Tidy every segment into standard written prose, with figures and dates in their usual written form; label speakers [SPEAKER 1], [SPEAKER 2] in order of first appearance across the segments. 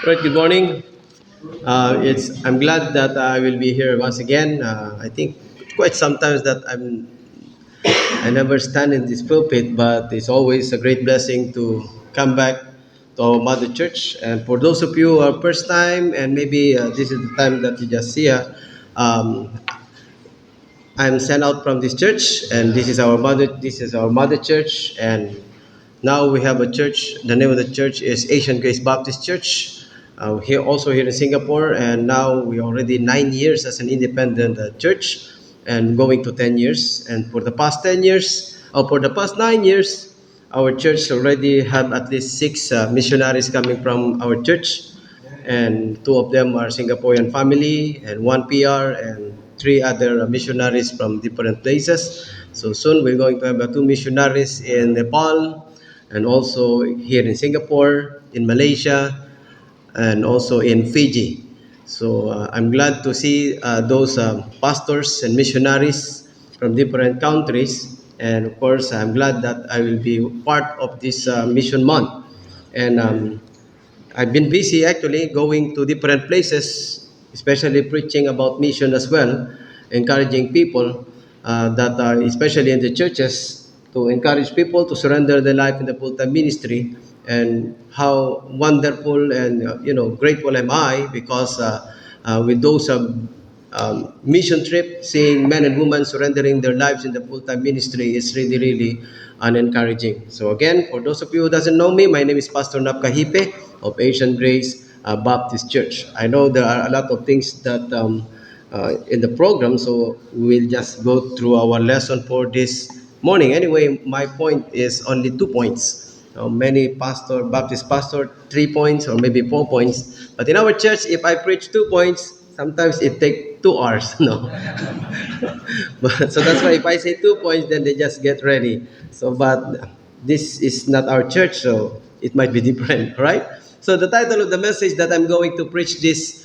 [SPEAKER 1] Right, good morning. I'm glad that I will be here once again. I think quite sometimes that I never stand in this pulpit, but it's always a great blessing to come back to our mother church. And for those of you who are first time and maybe this is the time that you just see her, um, I'm sent out from this church, and this is our mother. This is our mother church, and now we have a church. The name of the church is Asian Grace Baptist Church. Here also here in Singapore, and now we already 9 years as an independent church, and going to 10 years. And for the past 10 years, or for the past 9 years, our church already have at least six missionaries coming from our church, and two of them are Singaporean family, and one PR, and three other missionaries from different places. So soon we're going to have two missionaries in Nepal, and also here in Singapore, in Malaysia, and also in Fiji. So I'm glad to see those pastors and missionaries from different countries. And of course, I'm glad that I will be part of this mission month. And I've been busy actually going to different places, especially preaching about mission as well, encouraging people that are, especially in the churches, to encourage people to surrender their life in the full-time ministry. And how wonderful and grateful am I because with those mission trip, seeing men and women surrendering their lives in the full-time ministry is really, really encouraging. So again, for those of you who doesn't know me, my name is Pastor Nap Kahipe of Asian Grace Baptist Church. I know there are a lot of things that in the program, so we'll just go through our lesson for this morning. Anyway, my point is only 2 points. Many Baptist pastor, 3 points or maybe 4 points. But in our church, if I preach 2 points, sometimes it take 2 hours. No, so that's why if I say 2 points, then they just get ready. So, but this is not our church, so it might be different, right? So the title of the message that I'm going to preach this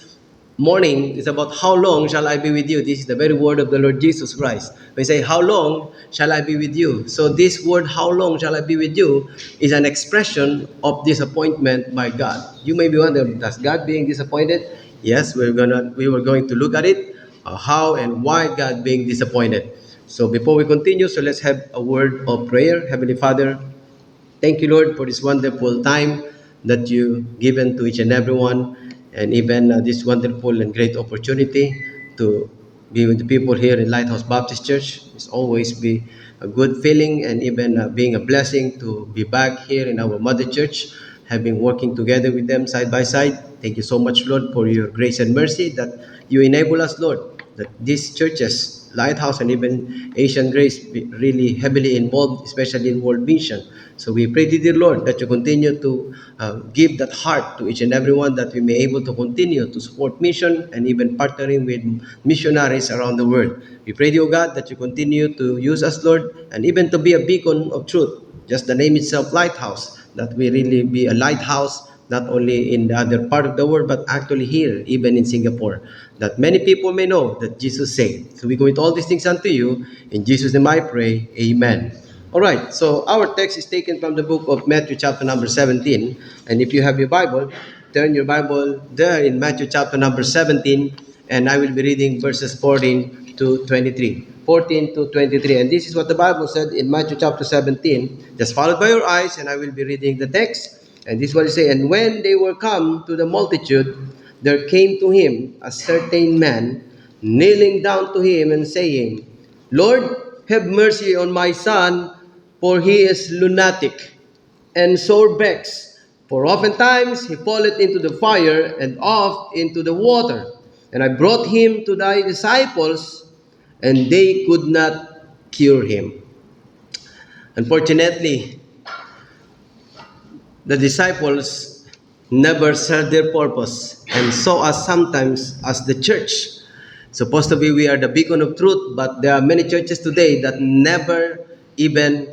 [SPEAKER 1] morning is about how long shall I be with you. This is the very word of the Lord Jesus Christ. We say, how long shall I be with you? So this word, how long shall I be with you, is an expression of disappointment by God. You may be wondering, does God being disappointed? Yes, we were going to look at it, how and why God being disappointed. So before we continue, so let's have a word of prayer. Heavenly Father, thank you, Lord, for this wonderful time that you given to each and everyone, and even this wonderful and great opportunity to be with the people here in Lighthouse Baptist Church. It's always be a good feeling and even being a blessing to be back here in our mother church, having working together with them side by side. Thank you so much, Lord, for your grace and mercy that you enable us, Lord, that these churches, Lighthouse and even Asian Grace, be really heavily involved, especially in World Mission. So we pray to dear Lord that you continue to give that heart to each and everyone that we may able to continue to support mission and even partnering with missionaries around the world. We pray to you, God, that you continue to use us, Lord, and even to be a beacon of truth. Just the name itself, Lighthouse, that we really be a lighthouse not only in the other part of the world, but actually here, even in Singapore, that many people may know that Jesus saved. So we commit all these things unto you. In Jesus' name I pray, amen. All right, so our text is taken from the book of Matthew chapter number 17. And if you have your Bible, turn your Bible there in Matthew chapter number 17, and I will be reading verses 14 to 23. 14 to 23. And this is what the Bible said in Matthew chapter 17. Just follow by your eyes, and I will be reading the text. And this is what it says, and when they were come to the multitude, there came to him a certain man, kneeling down to him and saying, Lord, have mercy on my son, for he is lunatic and sore vexed. For oftentimes he falleth into the fire and oft into the water. And I brought him to thy disciples, and they could not cure him. Unfortunately, the disciples never served their purpose, and so as sometimes as the church. Supposed to be we are the beacon of truth, but there are many churches today that never even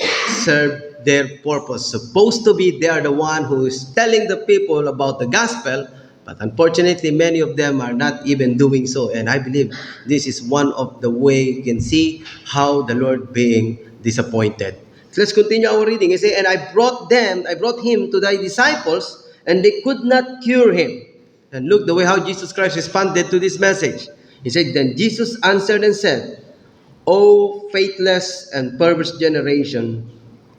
[SPEAKER 1] serve their purpose. Supposed to be they are the one who is telling the people about the gospel, but unfortunately many of them are not even doing so. And I believe this is one of the way you can see how the Lord being disappointed. So let's continue our reading. It says, and I brought him to thy disciples, and they could not cure him. And look the way how Jesus Christ responded to this message. He said, Then Jesus answered and said, O faithless and perverse generation,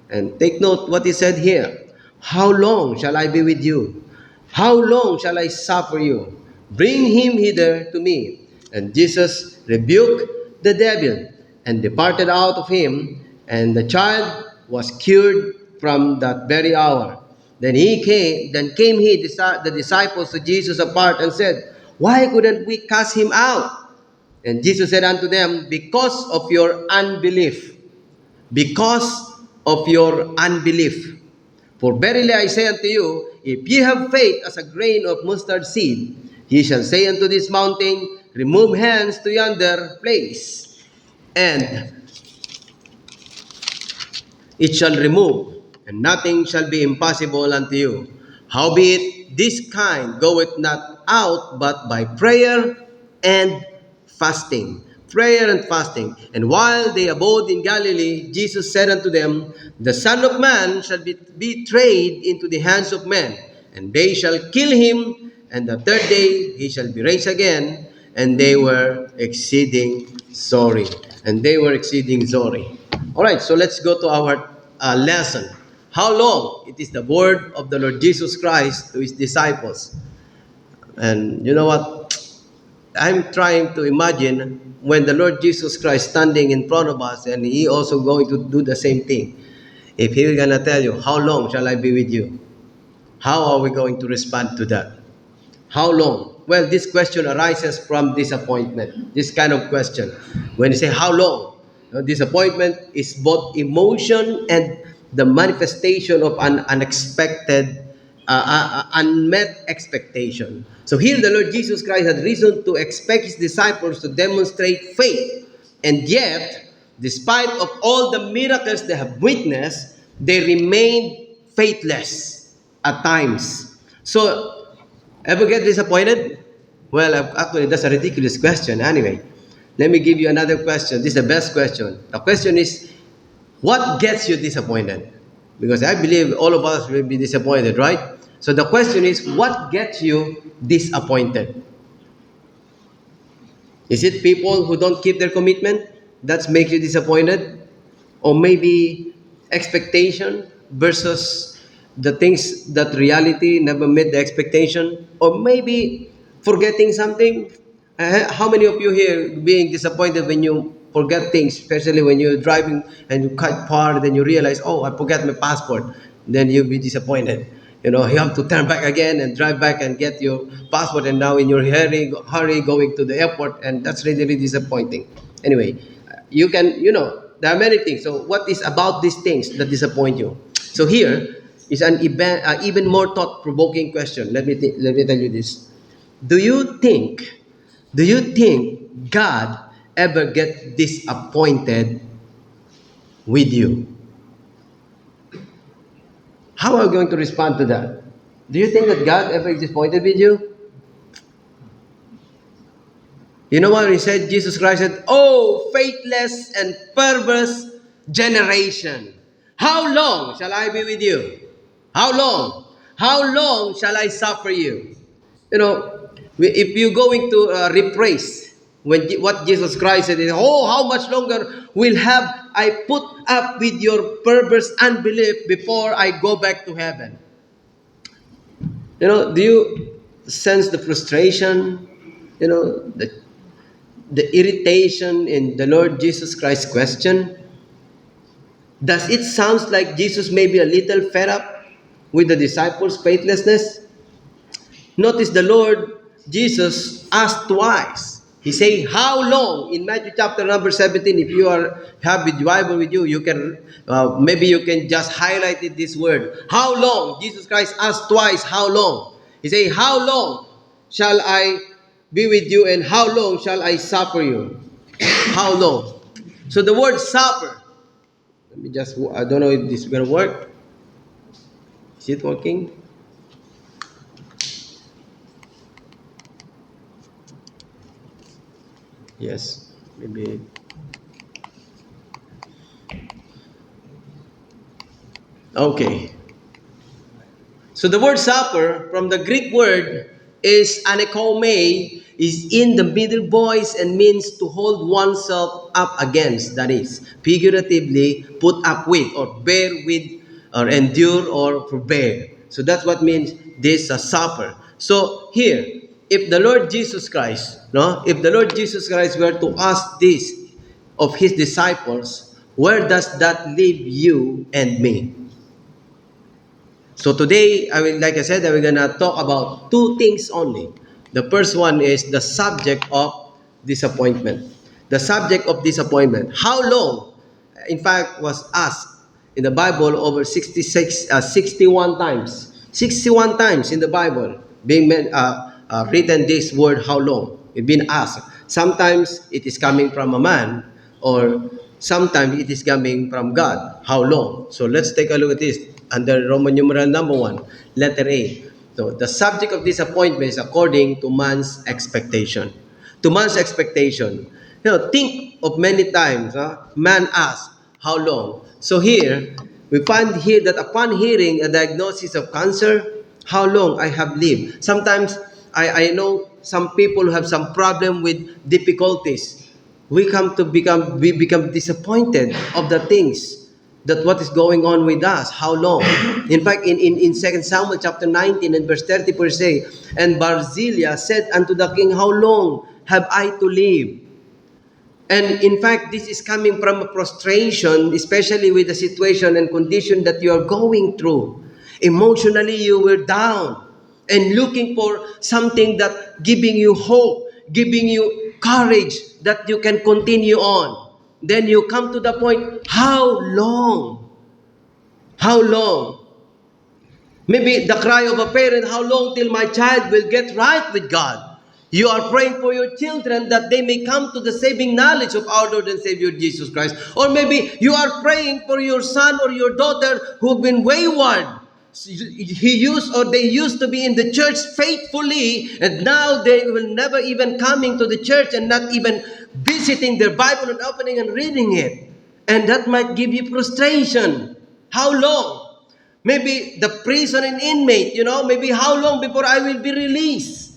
[SPEAKER 1] and take note what he said here. How long shall I be with you? How long shall I suffer you? Bring him hither to me. And Jesus rebuked the devil and departed out of him, and the child was cured from that very hour. Then came the disciples to Jesus apart and said, Why couldn't we cast him out? And Jesus said unto them, Because of your unbelief. Because of your unbelief. For verily I say unto you, if ye have faith as a grain of mustard seed, ye shall say unto this mountain, Remove hence to yonder place, and it shall remove, and nothing shall be impossible unto you. Howbeit, this kind goeth not out but by prayer and fasting. Prayer and fasting. And while they abode in Galilee, Jesus said unto them, The Son of Man shall be betrayed into the hands of men, and they shall kill him, and the third day he shall be raised again. And they were exceeding sorry. And they were exceeding sorry. All right, so let's go to our lesson. How long? It is the word of the Lord Jesus Christ to his disciples. And you know what? I'm trying to imagine when the Lord Jesus Christ standing in front of us and he also going to do the same thing. If he gonna tell you, how long shall I be with you? How are we going to respond to that? How long? Well, this question arises from disappointment. This kind of question. When you say, how long? Disappointment is both emotion and the manifestation of an unexpected, unmet expectation. So here the Lord Jesus Christ had reason to expect his disciples to demonstrate faith. And yet, despite of all the miracles they have witnessed, they remained faithless at times. So, ever get disappointed? Well, actually, that's a ridiculous question. Anyway, let me give you another question. This is the best question. The question is, what gets you disappointed? Because I believe all of us will be disappointed, right? So the question is, what gets you disappointed? Is it people who don't keep their commitment that makes you disappointed? Or maybe expectation versus the things that reality never met the expectation? Or maybe forgetting something? How many of you here being disappointed when you forget things, especially when you're driving and you cut far, then you realize, oh, I forgot my passport. Then you'll be disappointed. You know, you have to turn back again and drive back and get your passport, and now in your hurry going to the airport, and that's really, really disappointing. Anyway, you can, there are many things. So what is about these things that disappoint you? So here is an even more thought-provoking question. Let me tell you this. Do you think, do you think God ever get disappointed with you? How are you going to respond to that? Do you think that God ever is disappointed with you? You know what he said? Jesus Christ said, Oh, faithless and perverse generation. How long shall I be with you? How long? How long shall I suffer you? You know, if you're going to rephrase what Jesus Christ said is, oh, how much longer will have I put up with your perverse unbelief before I go back to heaven? You know, do you sense the frustration? You know, the irritation in the Lord Jesus Christ's question? Does it sound like Jesus may be a little fed up with the disciples' faithlessness? Notice the Lord Jesus asked twice. He said, how long? In Matthew chapter number 17, if you have the Bible with you, you can, maybe you can just highlight it, this word. How long? Jesus Christ asked twice, how long? He said, how long shall I be with you, and how long shall I suffer you? How long? So the word suffer, I don't know if this is going to work. Is it working? Yes, maybe. Okay. So the word suffer from the Greek word is anekome, is in the middle voice and means to hold oneself up against. That is, figuratively, put up with, or bear with, or endure, or forbear. So that's what means this supper. So here, if the Lord Jesus Christ, no, if the Lord Jesus Christ were to ask this of his disciples, where does that leave you and me? So today, like I said, we're gonna talk about two things only. The first one is the subject of disappointment. The subject of disappointment. How long, in fact, was asked in the Bible over 61 times. 61 times in the Bible being written this word, how long. It's been asked. Sometimes it is coming from a man, or sometimes it is coming from God. How long? So let's take a look at this under Roman numeral number 1, letter A. So the subject of disappointment is according to man's expectation. To man's expectation. Think of many times, man asks, how long? So here, we find here that upon hearing a diagnosis of cancer, how long I have lived. Sometimes I know some people who have some problem with difficulties. We become disappointed of the things that what is going on with us. How long? In fact, in 2 Samuel chapter 19 and verse 34 say, and Barzillai said unto the king, how long have I to live? And in fact, this is coming from a prostration, especially with the situation and condition that you are going through. Emotionally, you were down and looking for something that giving you hope, giving you courage that you can continue on. Then you come to the point, how long? How long? Maybe the cry of a parent, how long till my child will get right with God? You are praying for your children that they may come to the saving knowledge of our Lord and Savior Jesus Christ. Or maybe you are praying for your son or your daughter who've been wayward. They used to be in the church faithfully, and now they will never even coming to the church and not even visiting their Bible and opening and reading it. And that might give you frustration. How long? Maybe the prison and inmate, maybe how long before I will be released?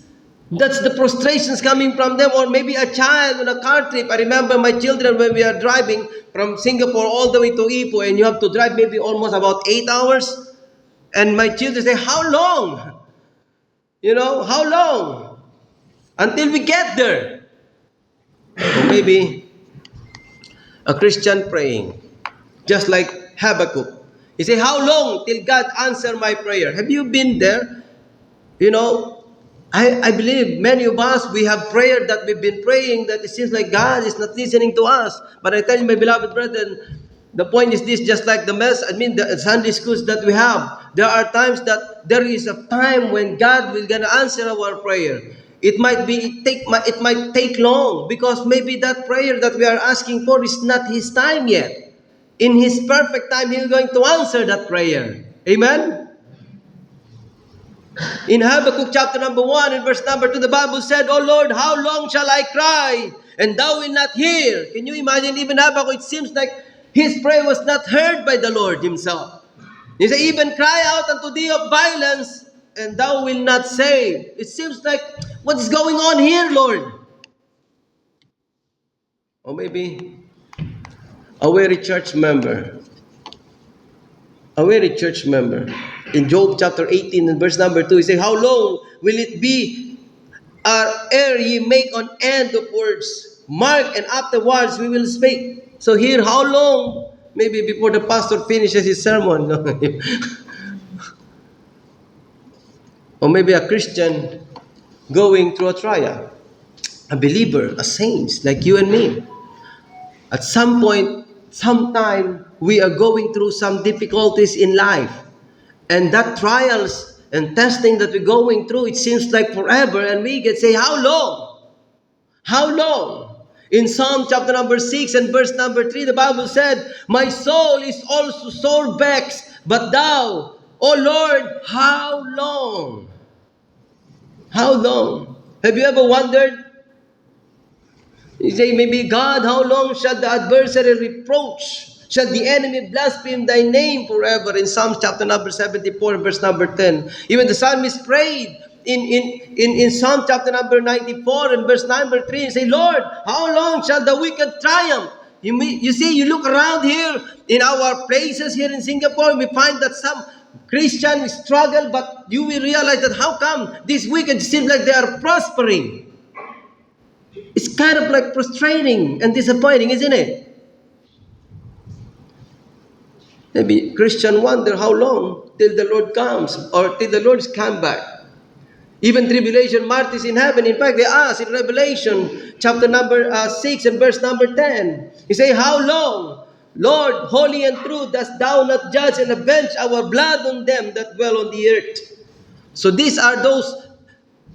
[SPEAKER 1] That's the frustrations coming from them. Or maybe a child on a car trip. I remember my children when we are driving from Singapore all the way to Ipoh, and you have to drive maybe almost about 8 hours. And my children say, how long? How long? Until we get there. Or maybe a Christian praying, just like Habakkuk. He say, how long till God answer my prayer? Have you been there? I believe many of us, we have prayer that we've been praying that it seems like God is not listening to us. But I tell you, my beloved brethren, the point is this, just like the Sunday schools that we have, there are times that there is a time when God will gonna answer our prayer. It might take long, because maybe that prayer that we are asking for is not His time yet. In His perfect time, He's going to answer that prayer. Amen? In Habakkuk chapter number 1 and verse number 2, the Bible said, O Lord, how long shall I cry, and thou wilt not hear? Can you imagine, even Habakkuk, it seems like his prayer was not heard by the Lord Himself. He said, even cry out unto thee of violence, and thou wilt not save. It seems like, what is going on here, Lord? Or maybe a weary church member. A weary church member. In Job chapter 18 and verse number 2, he says, how long will it be ere ye make an end of words? Mark, and afterwards we will speak. So here, how long? Maybe before the pastor finishes his sermon. Or maybe a Christian going through a trial. A believer, a saint like you and me. At some point, sometime, we are going through some difficulties in life. And that trials and testing that we're going through, it seems like forever. And we can say, how long? How long? In Psalm chapter number 6 and verse number 3, the Bible said, my soul is also sore vexed, but thou, O Lord, how long? How long? Have you ever wondered? You say, maybe God, how long shall the adversary reproach? Shall the enemy blaspheme thy name forever? In Psalms chapter number 74, verse number 10. Even the psalmist prayed in Psalm chapter number 94 and verse number 3, and say, Lord, how long shall the wicked triumph? You see, you look around here in our places here in Singapore, we find that some Christians struggle, but you will realize that how come these wicked seem like they are prospering? It's kind of like frustrating and disappointing, isn't it? Maybe Christian wonder how long till the Lord comes or till the Lord's come back. Even tribulation martyrs in heaven, in fact, they ask in Revelation chapter number 6 and verse number 10. He say, how long, Lord, holy and true, dost thou not judge and avenge our blood on them that dwell on the earth? So these are those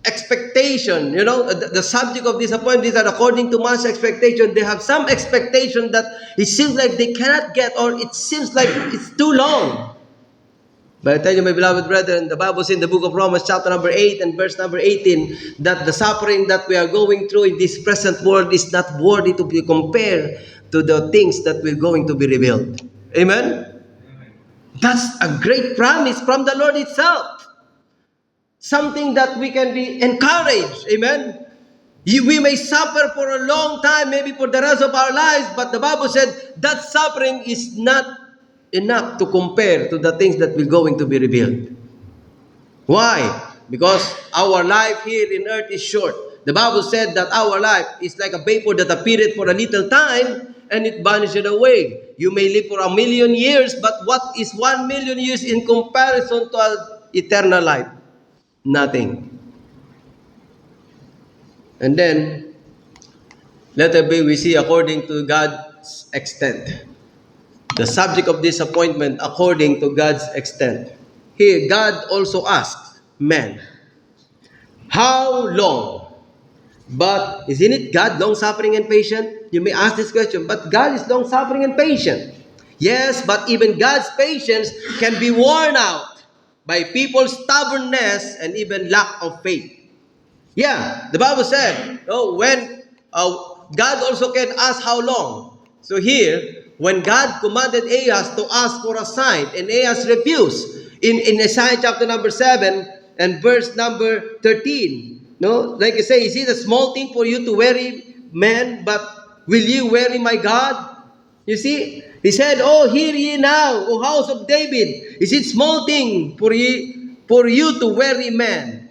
[SPEAKER 1] expectation, the subject of disappointment is that according to man's expectation, they have some expectation that it seems like they cannot get, or it seems like it's too long. But I tell you, my beloved brethren, the Bible says in the book of Romans chapter number 8 and verse number 18, that the suffering that we are going through in this present world is not worthy to be compared to the things that will going to be revealed. Amen? That's a great promise from the Lord itself. Something that we can be encouraged. Amen? We may suffer for a long time, maybe for the rest of our lives, but the Bible said that suffering is not enough to compare to the things that will going to be revealed. Why? Because our life here in earth is short. The Bible said that our life is like a vapor that appeareth for a little time and it vanishes away. You may live for 1,000,000 years, but what is 1,000,000 years in comparison to an eternal life? Nothing. And then, letter B, we see according to God's extent. The subject of disappointment according to God's extent. Here, God also asks man, how long? But isn't it God long-suffering and patient? You may ask this question, but God is long-suffering and patient. Yes, but even God's patience can be worn out by people's stubbornness and even lack of faith. Yeah, the Bible said, when God also can ask how long. So here, when God commanded Ahaz to ask for a sign, and Ahaz refused, in Isaiah chapter number 7 and verse number 13, like I say, is it a small thing for you to weary man, but will you weary my God? You see, he said, hear ye now, O house of David, is it small thing for you to weary man?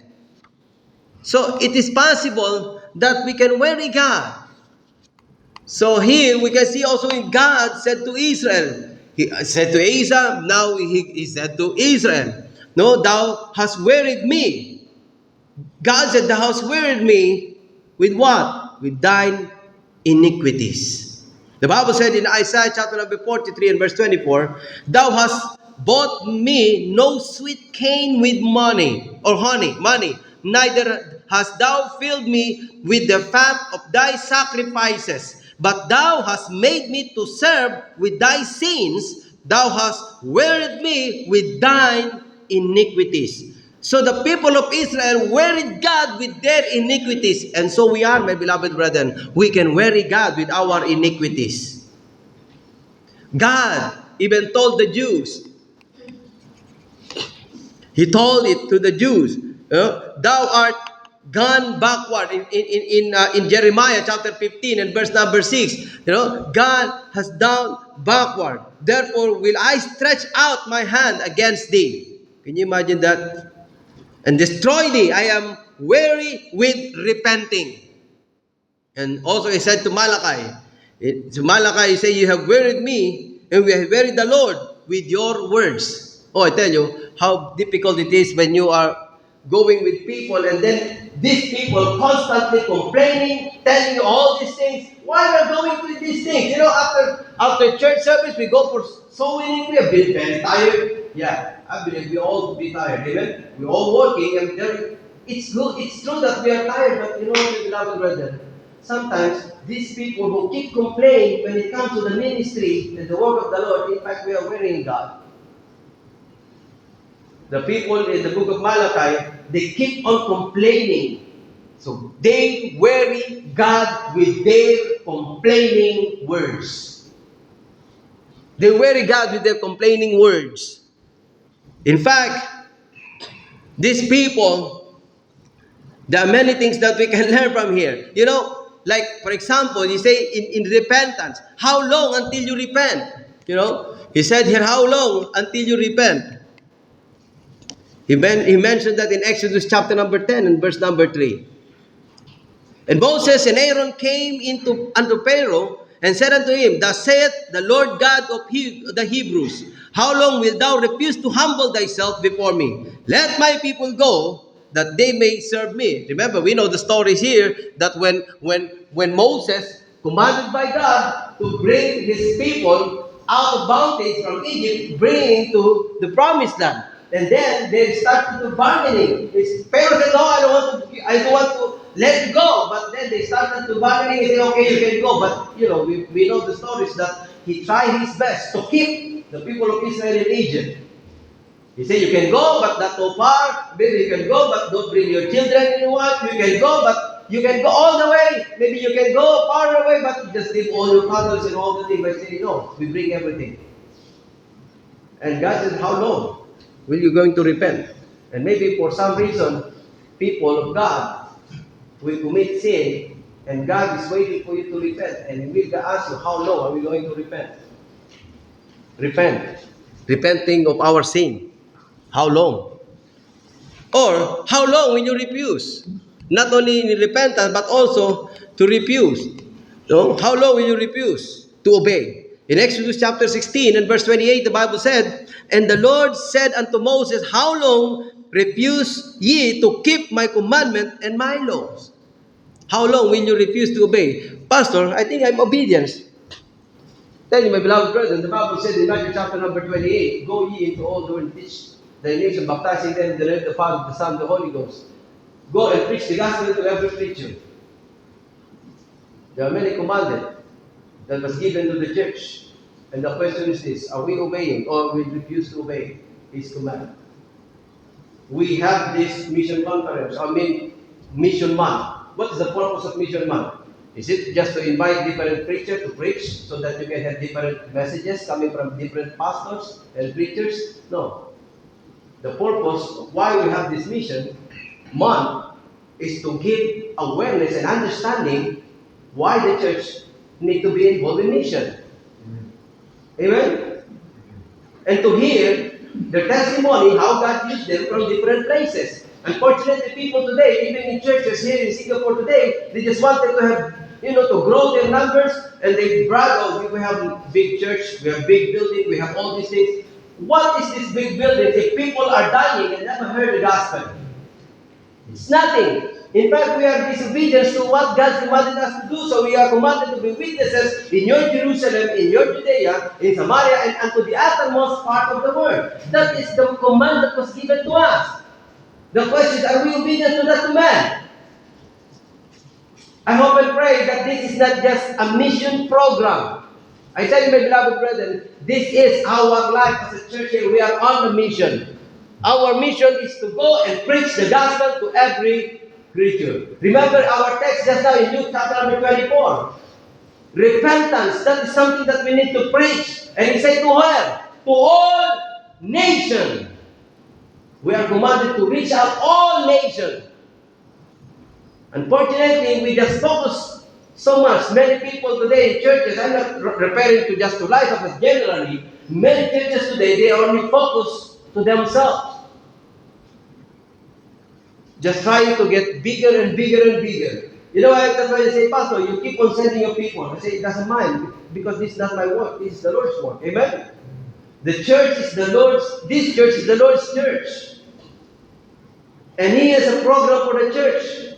[SPEAKER 1] So it is possible that we can weary God. So here we can see also in God said to Israel, he said to Asa, now he said to Israel, no, thou hast wearied me. God said, thou hast wearied me with what? With thine iniquities. The Bible said in Isaiah chapter number 43 and verse 24, thou hast bought me no sweet cane with money, neither hast thou filled me with the fat of thy sacrifices, but thou hast made me to serve with thy sins, thou hast wearied me with thine iniquities. So the people of Israel wearied God with their iniquities. And so we are, my beloved brethren, we can weary God with our iniquities. God even told the Jews, He told it to the Jews, thou art gone backward in Jeremiah chapter 15 and verse number 6. God has gone backward. Therefore will I stretch out my hand against thee. Can you imagine that? And destroy thee. I am weary with repenting. And also he said to Malachi, he said, you have wearied me, and we have wearied the Lord with your words. I tell you, how difficult it is when you are going with people, and then these people constantly complaining, telling you all these things. Why are we going with these things? After church service, we go for soul winning. We have been very tired. Yeah, I believe we all be tired. Amen. We're all working, and it's true that we are tired, but my beloved brother, sometimes these people who keep complaining when it comes to the ministry and the work of the Lord, in fact, we are wearying God. The people in the book of Malachi, they keep on complaining. So they weary God with their complaining words. They weary God with their complaining words. In fact, these people, There are many things that we can learn from here. You know, like for example, you say in repentance, how long until you repent? You know, he said here, how long until you repent? He mentioned that in Exodus chapter number 10 and verse number 3. And Moses and Aaron came unto Pharaoh and said unto him, Thus saith the Lord God of the Hebrews, How long wilt thou refuse to humble thyself before me? Let my people go, that they may serve me. Remember, we know the stories here that when Moses commanded by God to bring his people out of bondage from Egypt, bringing to the promised land. And then they started to bargaining. Pharaoh said, "No, I don't want to let you go." But then they started to bargaining and say, "Okay, you can go." But you know, we know the stories that he tried his best to keep the people of Israel in Egypt. He said, "You can go, but not too far. Maybe you can go, but don't bring your children and your wife. You can go, but you can go all the way. Maybe you can go far away, but you just leave all your cattle and all the things." By saying, "No, we bring everything." And God said, "How long will you going to repent?" And maybe for some reason, people of God will commit sin, and God is waiting for you to repent. And He will ask you, how long are we going to repent? Repent. Repenting of our sin. How long? Or, how long will you refuse? Not only in repentance, but also to refuse. No? How long will you refuse to obey? In Exodus chapter 16 and verse 28, the Bible said, And the Lord said unto Moses, How long refuse ye to keep my commandment and my laws? How long will you refuse to obey? Pastor, I think I'm obedient. Tell you, my beloved brethren, the Bible said in Matthew chapter number 28, Go ye into all the world and teach the nation, baptizing them in the name of the Father, the Son, and the Holy Ghost. Go and preach the gospel to every creature. There are many commandments that was given to the church. And the question is this, are we obeying or we refuse to obey His command? We have this mission conference, mission month. What is the purpose of mission month? Is it just to invite different preachers to preach so that you can have different messages coming from different pastors and preachers? No. The purpose of why we have this mission month is to give awareness and understanding why the church need to be involved in mission. Amen? And to hear the testimony how God used them from different places. Unfortunately, people today, even in churches here in Singapore today, they just wanted to have, to grow their numbers, and they brag, "Oh, we have big church, we have big building, we have all these things." What is this big building if people are dying and never heard the gospel? It's nothing. In fact, we are disobedient to what God commanded us to do. So we are commanded to be witnesses in your Jerusalem, in your Judea, in Samaria, and unto the uttermost part of the world. That is the command that was given to us. The question is, are we obedient to that command? I hope and pray that this is not just a mission program. I tell you, my beloved brethren, this is our life as a church here. We are on a mission. Our mission is to go and preach the gospel to every creature. Remember our text just now in Luke chapter number 24. Repentance, that is something that we need to preach. And He said to her, to all nations. We are commanded to reach out all nations. Unfortunately, we just focus so much. Many people today in churches, I'm not referring to just to life, but generally, many churches today, they only focus to themselves. Just trying to get bigger and bigger and bigger. You know, that's why they say, "Pastor, you keep on sending your people." I say, it doesn't mind, because this is not my work, this is the Lord's work. Amen? The church is the Lord's, this church is the Lord's church. And He has a program for the church.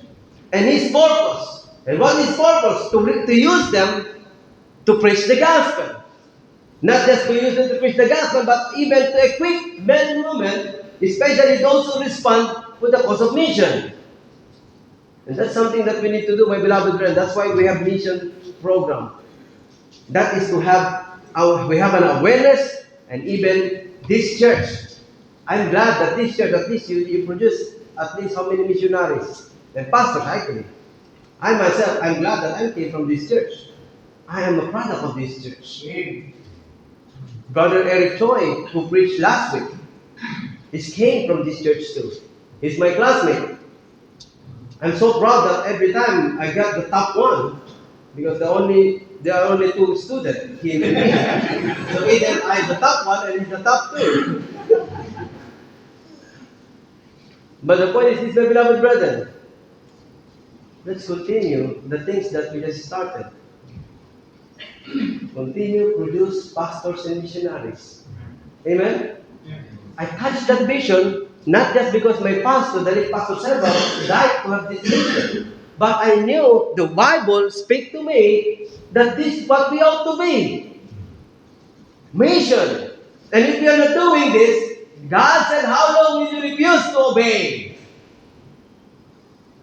[SPEAKER 1] And His purpose. And what is His purpose? To use them to preach the gospel. Not just to use them to preach the gospel, but even to equip men and women, especially those who respond to the cause of mission. And that's something that we need to do, my beloved friends. That's why we have mission program. That is to have we have an awareness, and even this church. I'm glad that this church, at least you produce at least how many missionaries and pastors actually. I myself, I'm glad that I came from this church. I am a product of this church. Brother Eric Choi, who preached last week, he came from this church too. He's my classmate. I'm so proud that every time I got the top one, because there are only two students here with me. So either I'm the top one and he's the top two. But the point is this, my beloved brethren, let's continue the things that we just started. Continue produce pastors and missionaries. Amen? I touched that vision not just because my pastor, the late Pastor Serva, died to have this vision, but I knew the Bible speak to me that this is what we ought to be. Mission. And if we are not doing this, God said, how long will you refuse to obey?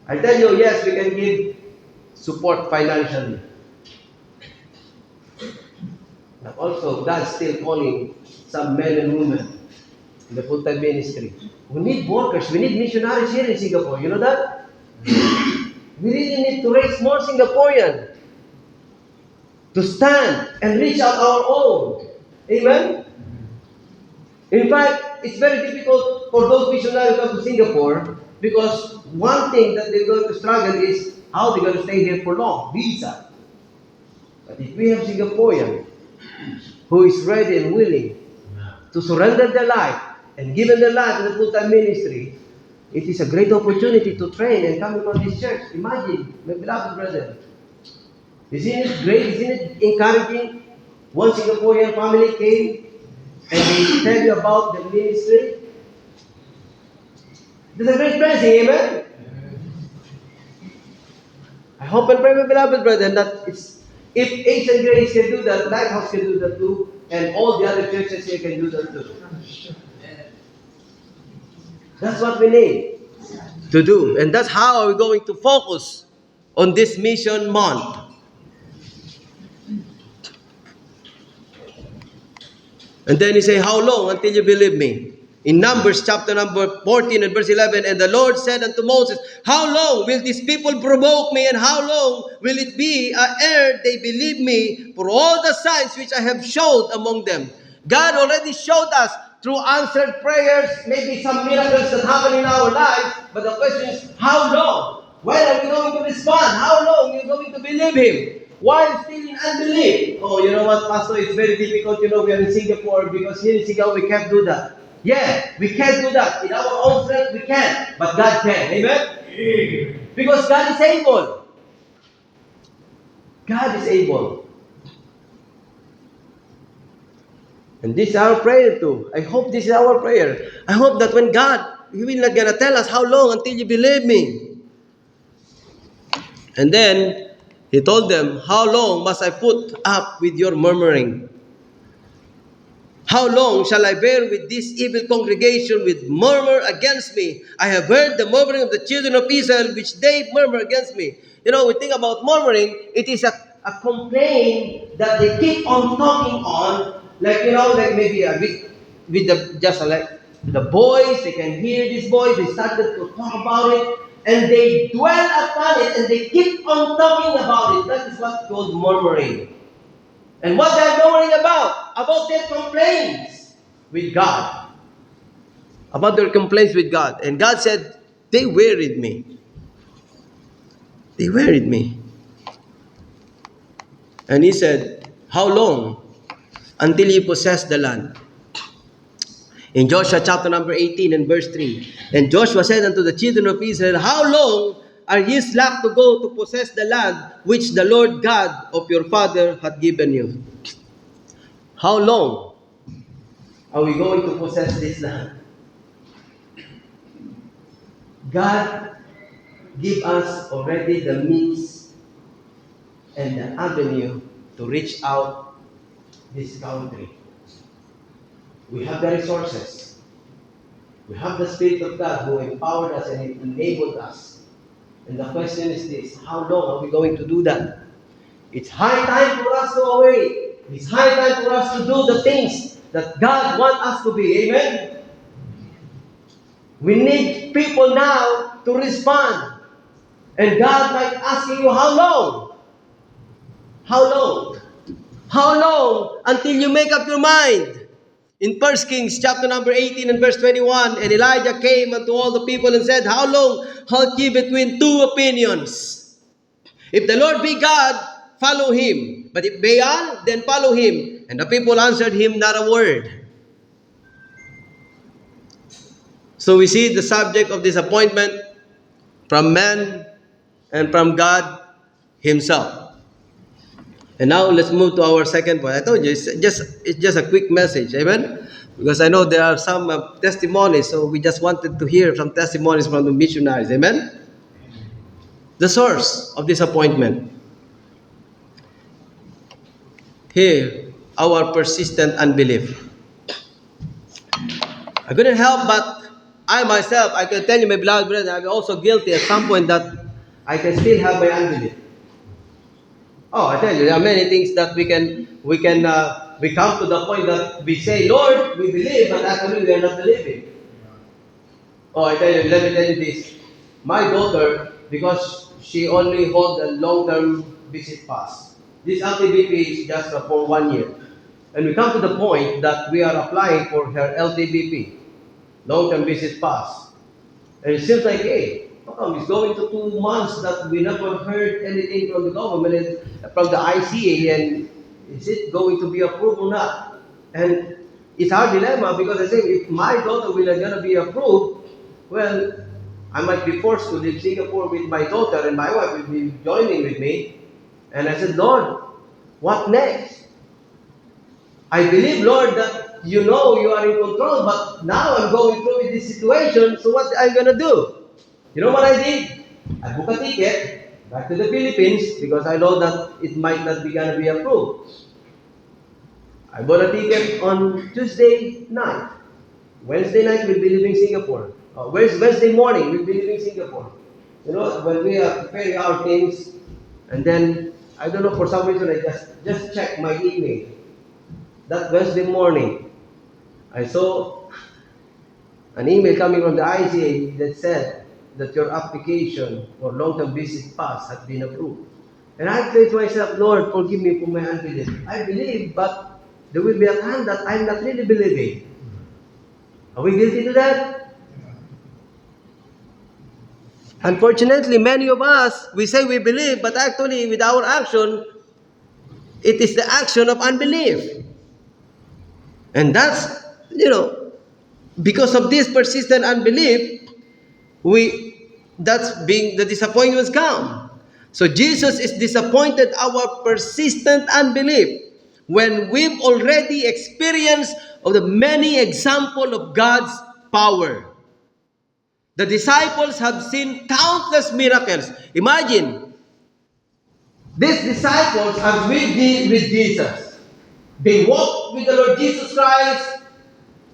[SPEAKER 1] I tell you, yes, we can give support financially. But also, God's still calling some men and women in the full-time ministry. We need workers. We need missionaries here in Singapore. You know that? We really need to raise more Singaporeans to stand and reach out our own. Amen? In fact, it's very difficult for those missionaries to come to Singapore because one thing that they're going to struggle is how they're going to stay here for long. Visa. But if we have Singaporean who is ready and willing to surrender their life and give their life to the full-time ministry, it is a great opportunity to train and come from this church. Imagine, my beloved brother. Isn't it great? Isn't it encouraging? One Singaporean family came and they tell you about the ministry. This is a great blessing, amen? I hope and pray, my beloved brethren, that if Ace and Grace can do that, Lighthouse can do that too, and all the other churches here can do that too. That's what we need to do. And that's how we're going to focus on this mission month. And then he say, how long until you believe me? In Numbers chapter number 14 and verse 11, and the Lord said unto Moses, how long will these people provoke me, and how long will it be ere they believe me for all the signs which I have showed among them? God already showed us through answered prayers, maybe some miracles that happen in our lives, but the question is, how long? When are we going to respond? How long are you going to believe Him? While still in unbelief. Oh, you know what, Pastor, it's very difficult, we are in Singapore, because here in Singapore we can't do that. Yeah, we can't do that. In our own strength, we can't. But God can. Amen? Because God is able. God is able. And this is our prayer too. I hope this is our prayer. I hope that when God, He will not gonna tell us how long until you believe me. And then He told them, how long must I put up with your murmuring? How long shall I bear with this evil congregation with murmur against me? I have heard the murmuring of the children of Israel, which they murmur against me. You know, we think about murmuring, it is a complaint that they keep on talking on, like, like maybe with the, just like the boys, they can hear these boys, they started to talk about it, and they dwell upon it, and they keep on talking about it. That is what's called murmuring. And what they're murmuring about? About their complaints with God. About their complaints with God. And God said, they wearied me. They wearied me. And He said, how long? Until you possess the land. In Joshua chapter number 18 and verse 3. And Joshua said unto the children of Israel, how long are ye slack to go to possess the land which the Lord God of your father hath given you? How long are we going to possess this land? God give us already the means and the avenue to reach out this country. We have the resources. We have the Spirit of God who empowered us and enabled us. And the question is this, how long are we going to do that? It's high time for us to awake. It's high time for us to do the things that God wants us to be. Amen? We need people now to respond. And God might ask you, how long? How long? How long until you make up your mind? in 1 Kings chapter number 18 and verse 21, and Elijah came unto all the people and said, How long halt ye between two opinions? If the Lord be God, follow him. But if Baal, then follow him. And the people answered him not a word. So we see the subject of disappointment from man and from God himself. And now let's move to our second point. I told you, it's just a quick message. Amen? Because I know there are some testimonies, so we just wanted to hear some testimonies from the missionaries. Amen? The source of disappointment. Here, our persistent unbelief. I couldn't help but I myself, I can tell you, my beloved brethren, I'm also guilty at some point that I can still have my unbelief. Oh, I tell you, there are many things that we come to the point that we say, Lord, we believe, but actually we are not believing. Oh, I tell you, let me tell you this. My daughter, because she only holds a long-term visit pass. This LTVP is just for 1 year. And we come to the point that we are applying for her LTVP, long-term visit pass. And it seems like, hey, how come it's going to 2 months that we never heard anything from the government and from the ICA, and is it going to be approved or not? And it's our dilemma because I say if my daughter will not gonna be approved, well, I might be forced to leave Singapore with my daughter and my wife will be joining with me. And I said, Lord, what next? I believe, Lord, that you know you are in control, but now I'm going through with this situation, so what am I going to do? You know what I did? I booked a ticket back to the Philippines because I know that it might not be going to be approved. I bought a ticket on Tuesday night. Wednesday night, we'll be leaving Singapore. Wednesday morning, we'll be leaving Singapore. You know, when we are preparing our things, and then, I don't know, for some reason, I just checked my email. That Wednesday morning, I saw an email coming from the ICA that said that your application for long-term visit pass has been approved. And I prayed to myself, Lord, forgive me for my unbelief. I believe, but there will be a time that I'm not really believing. Are we guilty to that? Unfortunately, many of us, we say we believe, but actually with our action, it is the action of unbelief. And that's, because of this persistent unbelief, the disappointments come. So Jesus is disappointed our persistent unbelief when we've already experienced of the many examples of God's power. The disciples have seen countless miracles. Imagine, these disciples are with Jesus. They walked with the Lord Jesus Christ,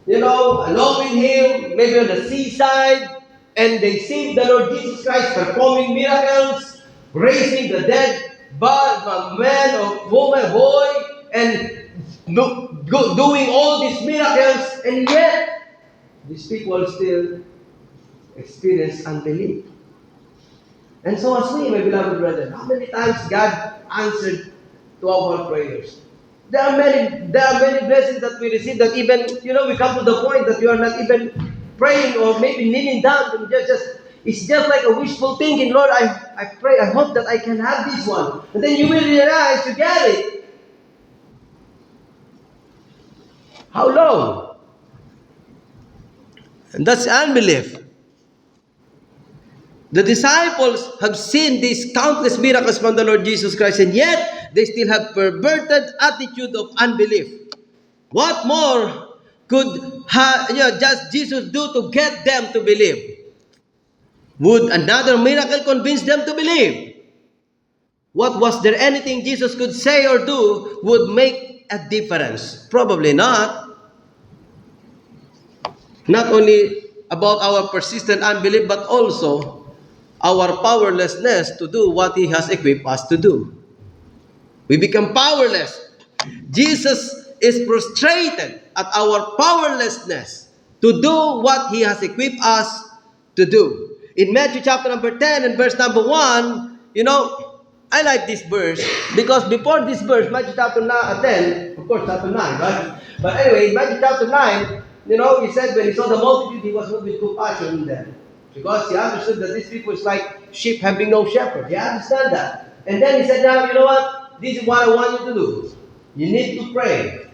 [SPEAKER 1] along with him, maybe on the seaside, and they see the Lord Jesus Christ performing miracles, raising the dead, man or woman, boy, and doing all these miracles, and yet these people still experience unbelief. And so as we, my beloved brethren, how many times God answered to our prayers? There are many blessings that we receive that even, we come to the point that you are not even praying or maybe kneeling down. And it's just like a wishful thinking. Lord, I pray, I hope that I can have this one. And then you will realize you get it. How long? And that's unbelief. The disciples have seen these countless miracles from the Lord Jesus Christ, and yet they still have perverted attitude of unbelief. What more could just Jesus do to get them to believe? Would another miracle convince them to believe? What was there anything Jesus could say or do would make a difference? Probably not. Not only about our persistent unbelief, but also our powerlessness to do what He has equipped us to do. We become powerless. Jesus is frustrated at our powerlessness to do what He has equipped us to do. In Matthew chapter number 10 and verse number 1, I like this verse because before this verse, Matthew chapter 10, of course, chapter 9, right? But anyway, in Matthew chapter 9, he said when he saw the multitude, he was moved with compassion in them. Because he understood that these people is like sheep having no shepherd. He understand that. And then he said, now, you know what? This is what I want you to do. You need to pray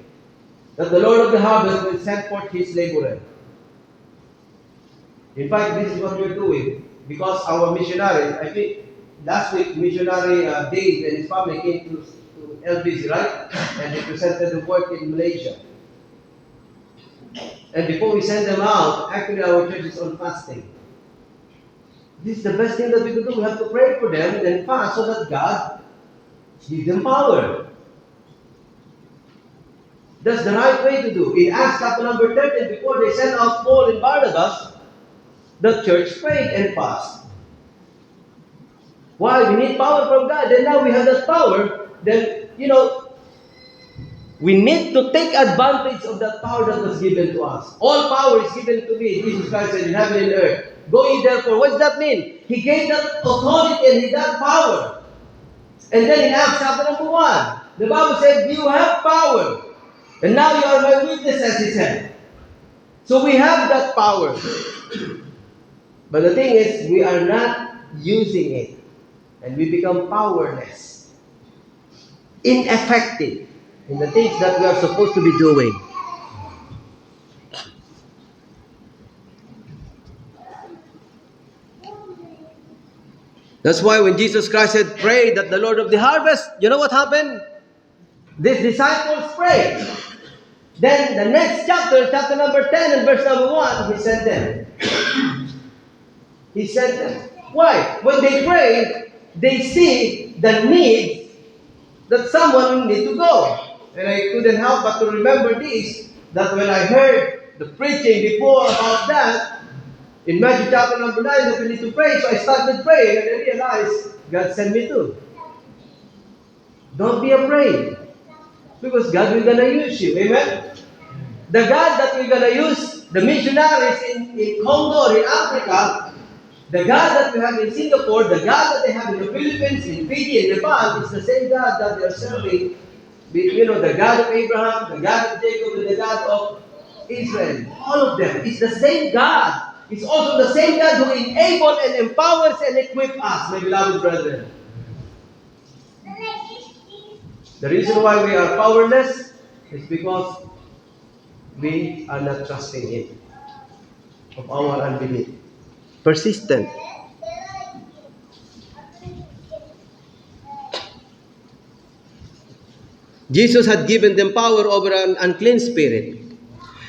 [SPEAKER 1] that the Lord of the harvest will send forth his laborer. In fact, this is what we're doing. Because our missionary, I think last week, missionary Dave and his family came to LBC, right? And they presented the work in Malaysia. And before we send them out, actually our church is on fasting. This is the best thing that we could do. We have to pray for them and fast so that God gives them power. That's the right way to do. In Acts chapter number 13, before they sent out Paul and Barnabas, the church prayed and fasted. Why? We need power from God. And now we have that power. Then, we need to take advantage of that power that was given to us. All power is given to me, Jesus Christ said, in heaven and earth. Go ye therefore. What does that mean? He gave that authority and he got power. And then in Acts chapter number 1, the Bible said, you have power. And now you are my witnesses, he said. So we have that power. But the thing is, we are not using it. And we become powerless. Ineffective in the things that we are supposed to be doing. That's why when Jesus Christ said, pray that the Lord of the harvest, you know what happened? These disciples prayed. Then the next chapter number 10 and verse number 1, he sent them. He sent them. Why? When they pray, they see the need that someone will need to go. And I couldn't help but to remember this, that when I heard the preaching before about that, in Matthew chapter number 9, that we need to pray. So I started praying and I realized God sent me too. Don't be afraid. Because God will gonna use you. Amen? The God that we're gonna use, the missionaries in Congo, in Africa, the God that we have in Singapore, the God that they have in the Philippines, in Fiji, in Nepal, is the same God that they are serving. The God of Abraham, the God of Jacob, and the God of Israel. All of them. It's the same God. It's also the same God who enables and empowers and equips us, my beloved brethren. The reason why we are powerless is because we are not trusting Him of our unbelief. Persistent. Jesus had given them power over an unclean spirit.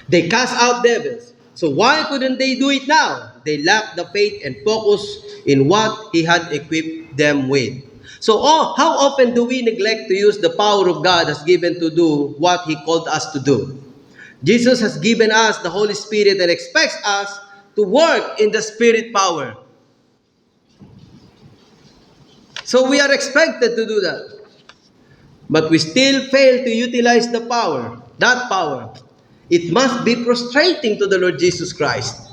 [SPEAKER 1] They cast out devils. So why couldn't they do it now? They lacked the faith and focus in what He had equipped them with. So how often do we neglect to use the power of God has given to do what He called us to do? Jesus has given us the Holy Spirit and expects us to work in the Spirit power. So we are expected to do that. But we still fail to utilize the power, that power. It must be frustrating to the Lord Jesus Christ.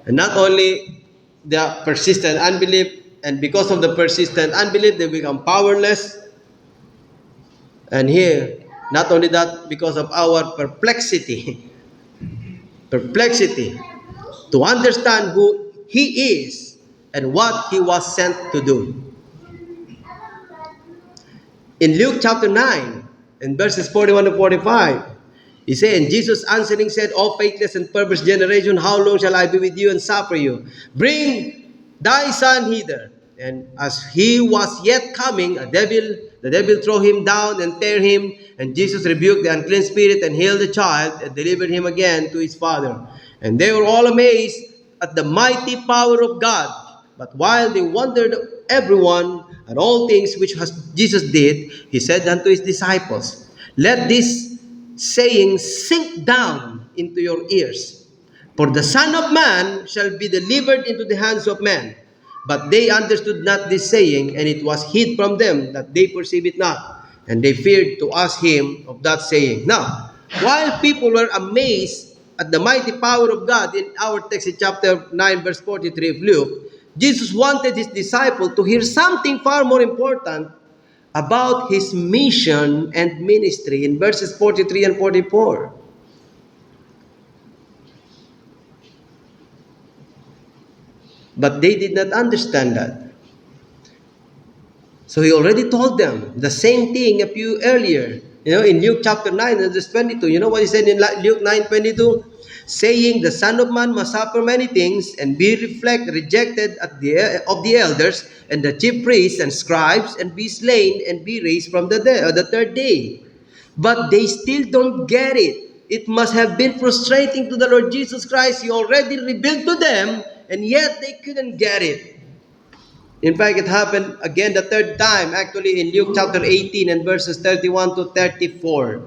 [SPEAKER 1] And not only the persistent unbelief, and because of the persistent unbelief, they become powerless. And here, not only that, because of our perplexity, to understand who He is and what He was sent to do. In Luke chapter 9, in verses 41 to 45, He said, and Jesus answering said, O faithless and perverse generation, how long shall I be with you and suffer you? Bring thy son hither. And as he was yet coming, the devil threw him down and tear him. And Jesus rebuked the unclean spirit and healed the child and delivered him again to his father. And they were all amazed at the mighty power of God. But while they wondered everyone at all things which Jesus did, He said unto His disciples, let this saying sink down into your ears. For the Son of Man shall be delivered into the hands of men. But they understood not this saying, and it was hid from them that they perceived it not. And they feared to ask Him of that saying. Now, while people were amazed at the mighty power of God in our text in chapter 9 verse 43 of Luke, Jesus wanted His disciple to hear something far more important about his mission and ministry in verses 43 and 44. But they did not understand that. So he already told them the same thing a few earlier. In Luke chapter 9, verse 22. You know what he said in Luke 9:22? Saying, the Son of Man must suffer many things and be rejected of the elders and the chief priests and scribes and be slain and be raised from the third day. But they still don't get it. It must have been frustrating to the Lord Jesus Christ. He already revealed to them, and yet they couldn't get it. In fact, it happened again the third time, actually in Luke chapter 18 and verses 31 to 34.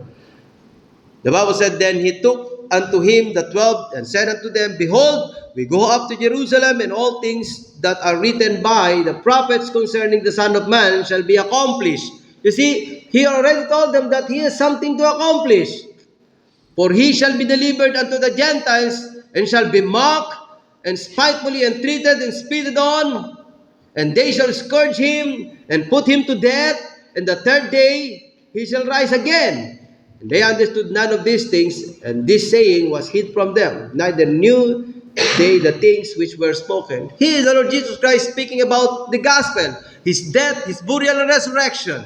[SPEAKER 1] The Bible said, then he took unto him the 12 and said unto them, behold, we go up to Jerusalem, and all things that are written by the prophets concerning the Son of Man shall be accomplished. You see, he already told them that he has something to accomplish. For he shall be delivered unto the Gentiles, and shall be mocked, and spitefully entreated, and spitted on, and they shall scourge him, and put him to death, and the third day he shall rise again. And they understood none of these things, and this saying was hid from them. Neither knew they the things which were spoken. Here is the Lord Jesus Christ speaking about the gospel, his death, his burial, and resurrection.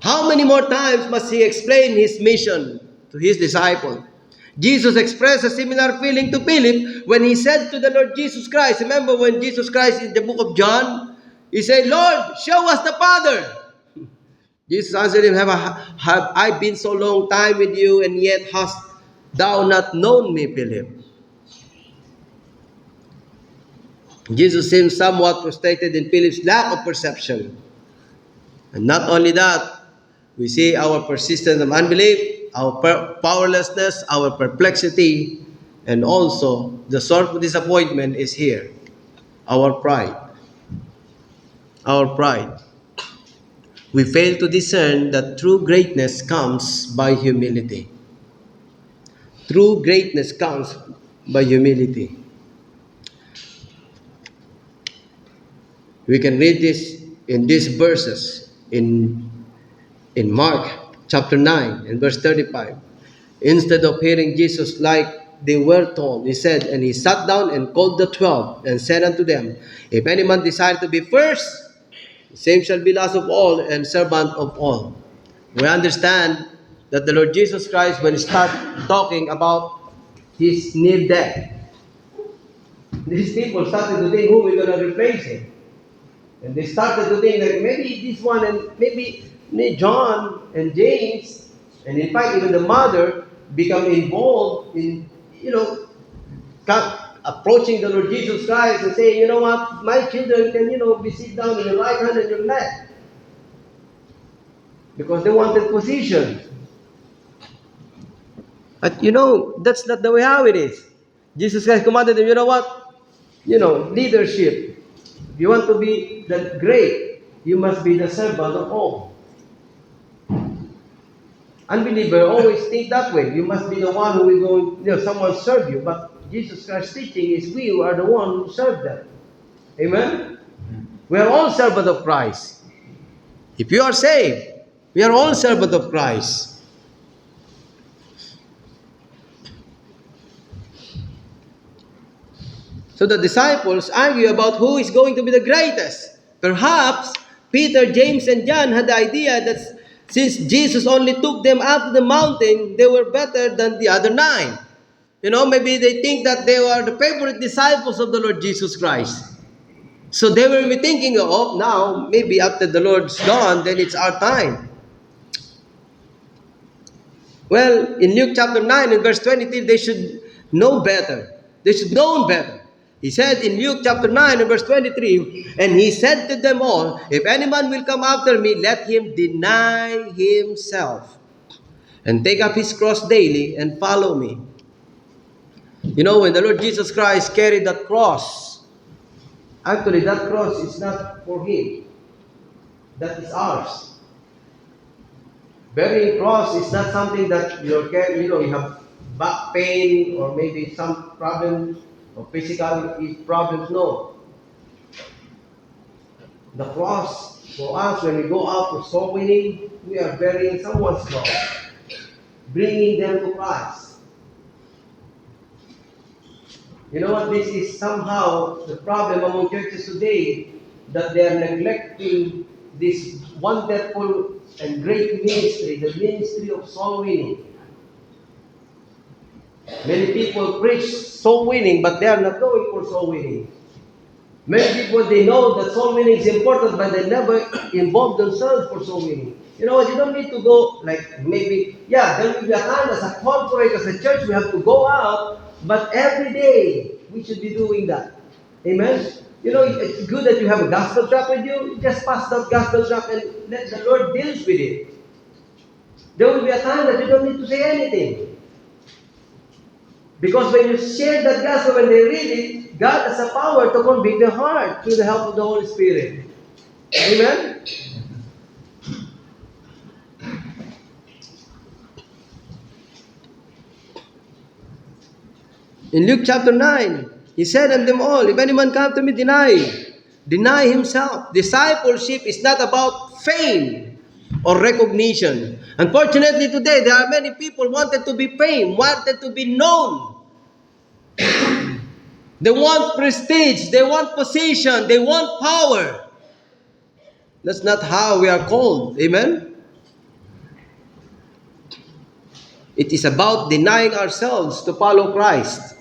[SPEAKER 1] How many more times must he explain his mission to his disciple? Jesus expressed a similar feeling to Philip when he said to the Lord Jesus Christ, remember when Jesus Christ in the book of John, he said, Lord, show us the Father. Jesus answered him, have I been so long time with you, and yet hast thou not known me, Philip? Jesus seemed somewhat frustrated in Philip's lack of perception. And not only that, we see our persistence of unbelief, our powerlessness, our perplexity, and also the source of disappointment is here, our pride. Our pride. We fail to discern that true greatness comes by humility. True greatness comes by humility. We can read this in these verses in Mark chapter 9 and verse 35. Instead of hearing Jesus like they were told, he said, and he sat down and called the 12 and said unto them, if any man desire to be first, the same shall be last of all and servant of all. We understand that the Lord Jesus Christ, when he started talking about his near death, these people started to think who we're going to replace him. And they started to think that maybe this one and maybe John and James, and in fact even the mother, become involved in, approaching the Lord Jesus Christ and saying, you know what, my children can, be sit down in your right hand and your left. Because they wanted position. But that's not the way how it is. Jesus Christ commanded them, you know what? Leadership. If you want to be the great, you must be the servant of all. Unbeliever always think that way. You must be the one who will go, someone serve you. But Jesus Christ's teaching is we who are the one who serve them. Amen? We are all servants of Christ. If you are saved, we are all servants of Christ. So the disciples argue about who is going to be the greatest. Perhaps Peter, James, and John had the idea that since Jesus only took them out to the mountain, they were better than the other 9. Maybe they think that they were the favorite disciples of the Lord Jesus Christ. So they will be thinking, now, maybe after the Lord's gone, then it's our time. Well, in Luke chapter 9 and verse 23, they should know better. They should know better. He said in Luke chapter 9 and verse 23, and he said to them all, if any man will come after me, let him deny himself and take up his cross daily and follow me. When the Lord Jesus Christ carried that cross, actually that cross is not for him. That is ours. Bearing cross is not something that you have back pain or maybe some problems or physical problems. No. The cross For us, when we go out for soul winning, we are burying someone's soul, bringing them to Christ. You know what? This is somehow the problem among churches today, that they are neglecting this wonderful and great ministry, the ministry of soul winning. Many people preach soul winning, but they are not going for soul winning. Many people, they know that soul winning is important, but they never involve themselves for soul winning. You know what? You don't need to go like maybe, yeah, there will be a time as a corporate, as a church, we have to go out, but every day we should be doing that. Amen? You know, it's good that you have a gospel track with you. You just pass that gospel track and let the Lord deals with it. There will be a time that you don't need to say anything. Because when you share that gospel, when they read it, God has the power to convict their heart through the help of the Holy Spirit. Amen? In Luke chapter 9, he said unto them all, if any man come to me, deny himself. Discipleship is not about fame or recognition. Unfortunately today, there are many people wanted to be fame, wanted to be known. They want prestige, they want position, they want power. That's not how we are called. Amen? It is about denying ourselves to follow Christ.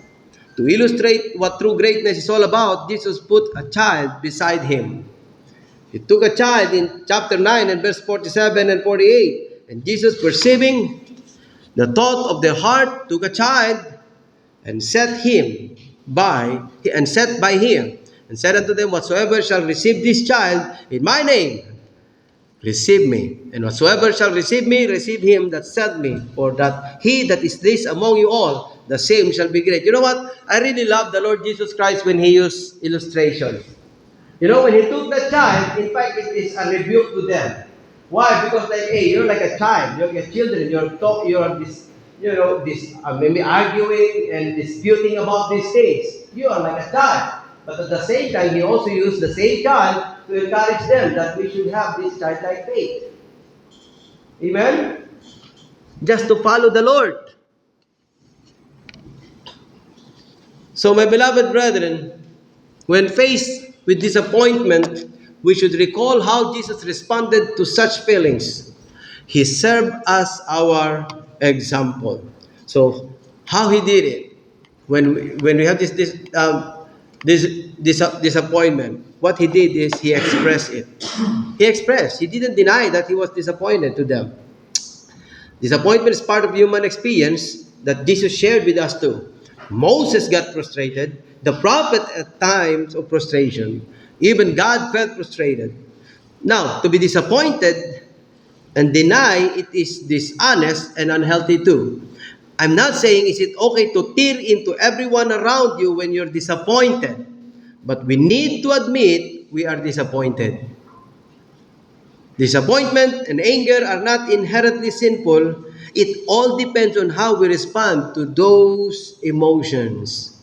[SPEAKER 1] To illustrate what true greatness is all about, Jesus put a child beside him. He took a child in chapter 9 and verse 47 and 48. And Jesus, perceiving the thought of their heart, took a child and set by him, and said unto them, whatsoever shall receive this child in my name, receive me. And whatsoever shall receive me, receive him that sent me. For that he that is least among you all, the same shall be great. You know what? I really love the Lord Jesus Christ when he used illustration. You know, when he took the child, in fact, it is a rebuke to them. Why? Because like, hey, you're like a child. You're children. Maybe arguing and disputing about these things. You are like a child. But at the same time, he also used the same child to encourage them that we should have this childlike faith. Amen? Just to follow the Lord. So, my beloved brethren, when faced with disappointment, we should recall how Jesus responded to such feelings. He served as our example. So, how he did it when we have this disappointment, what he did is he expressed it. He expressed. He didn't deny that he was disappointed to them. Disappointment is part of human experience that Jesus shared with us too. Moses got frustrated. The prophet at times of frustration. Even God felt frustrated. Now, to be disappointed and deny it is dishonest and unhealthy too. I'm not saying is it okay to tear into everyone around you when you're disappointed. But we need to admit we are disappointed. Disappointment and anger are not inherently sinful. It all depends on how we respond to those emotions.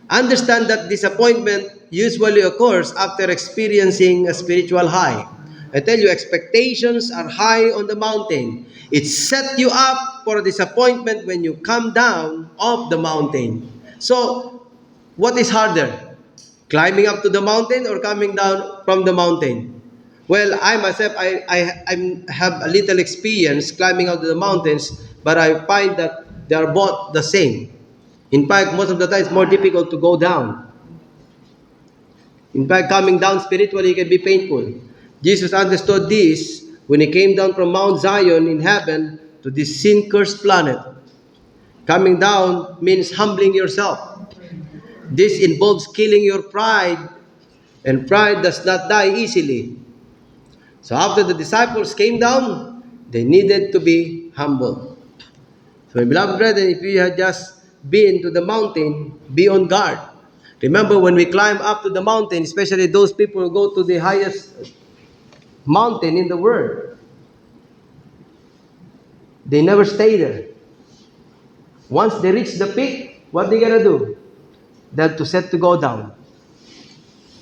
[SPEAKER 1] Understand that disappointment usually occurs after experiencing a spiritual high. I tell you, expectations are high on the mountain. It set you up for a disappointment when you come down off the mountain. So, what is harder? Climbing up to the mountain or coming down from the mountain? Well, I myself, I have a little experience climbing out to the mountains, but I find that they are both the same. In fact, most of the time, it's more difficult to go down. In fact, coming down spiritually can be painful. Jesus understood this when he came down from Mount Zion in heaven to this sin-cursed planet. Coming down means humbling yourself. This involves killing your pride, and pride does not die easily. So after the disciples came down, they needed to be humble. So my beloved brethren, if you had just been to the mountain, be on guard. Remember when we climb up to the mountain, especially those people who go to the highest mountain in the world, they never stay there. Once they reach the peak, what they gonna do? They have to set to go down.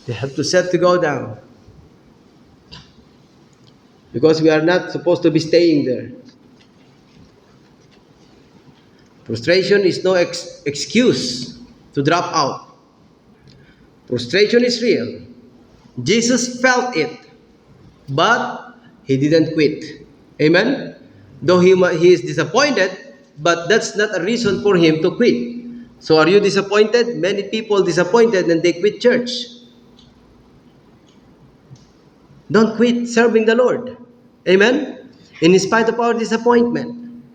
[SPEAKER 1] They have to set to go down. because we are not supposed to be staying there. Frustration is no excuse to drop out. Frustration is real. Jesus felt it, but he didn't quit. Amen? Though he is disappointed, but that's not a reason for him to quit. So are you disappointed? Many people disappointed and they quit church. Don't quit serving the Lord. Amen? In spite of our disappointment.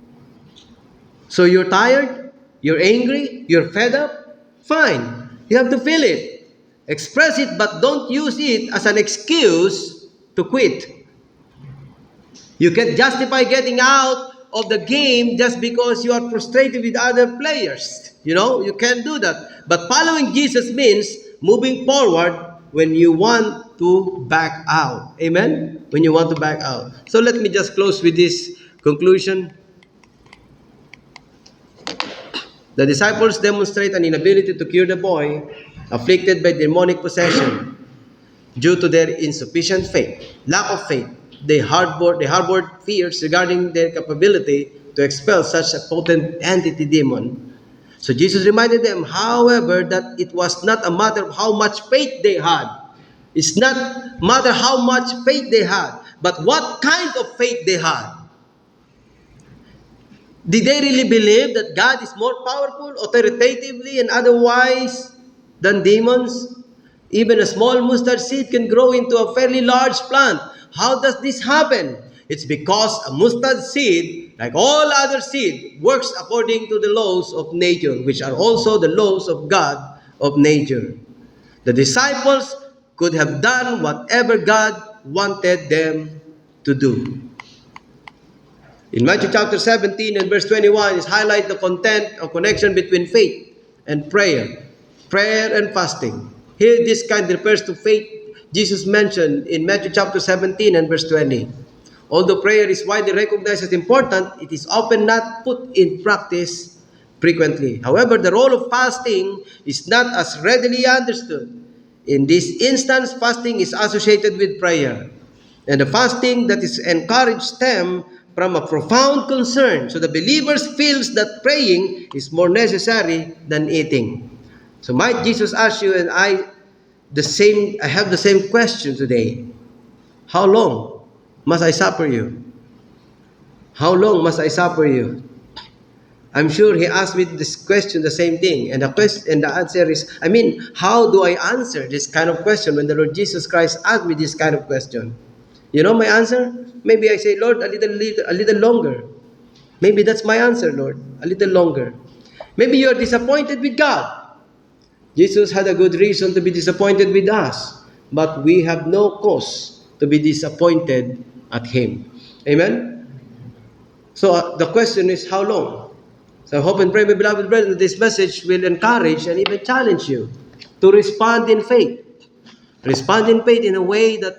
[SPEAKER 1] So you're tired, you're angry, you're fed up, fine. You have to feel it. Express it, but don't use it as an excuse to quit. You can't justify getting out of the game just because you are frustrated with other players. You can't do that. But following Jesus means moving forward when you want to back out. Amen? When you want to back out. So let me just close with this conclusion. The disciples demonstrate an inability to cure the boy afflicted by demonic possession due to their insufficient faith, lack of faith. They harbored fears regarding their capability to expel such a potent entity demon. So Jesus reminded them, however, that it was not a matter of how much faith they had. It's not matter how much faith they had, but what kind of faith they had. Did they really believe that God is more powerful, authoritatively, and otherwise than demons? Even a small mustard seed can grow into a fairly large plant. How does this happen? It's because a mustard seed, like all other seed, works according to the laws of nature, which are also the laws of God of nature. The disciples could have done whatever God wanted them to do. In Matthew chapter 17 and verse 21 is highlight the content or connection between faith and prayer and fasting. Here this kind refers to faith Jesus mentioned in Matthew chapter 17 and verse 20. Although prayer is widely recognized as important, it is often not put in practice frequently. However, the role of fasting is not as readily understood. In this instance, fasting is associated with prayer. And the fasting that is encouraged stems from a profound concern. So the believers feels that praying is more necessary than eating. So might Jesus ask you and I have the same question today. How long must I suffer you? How long must I suffer you? I'm sure he asked me this question, the same thing. And the answer is, how do I answer this kind of question when the Lord Jesus Christ asked me this kind of question? You know my answer? Maybe I say, Lord, a little longer. Maybe that's my answer, Lord. A little longer. Maybe you are disappointed with God. Jesus had a good reason to be disappointed with us. But we have no cause to be disappointed at Him. Amen? So the question is, how long? So I hope and pray, my beloved brethren, that this message will encourage and even challenge you to respond in faith. Respond in faith in a way that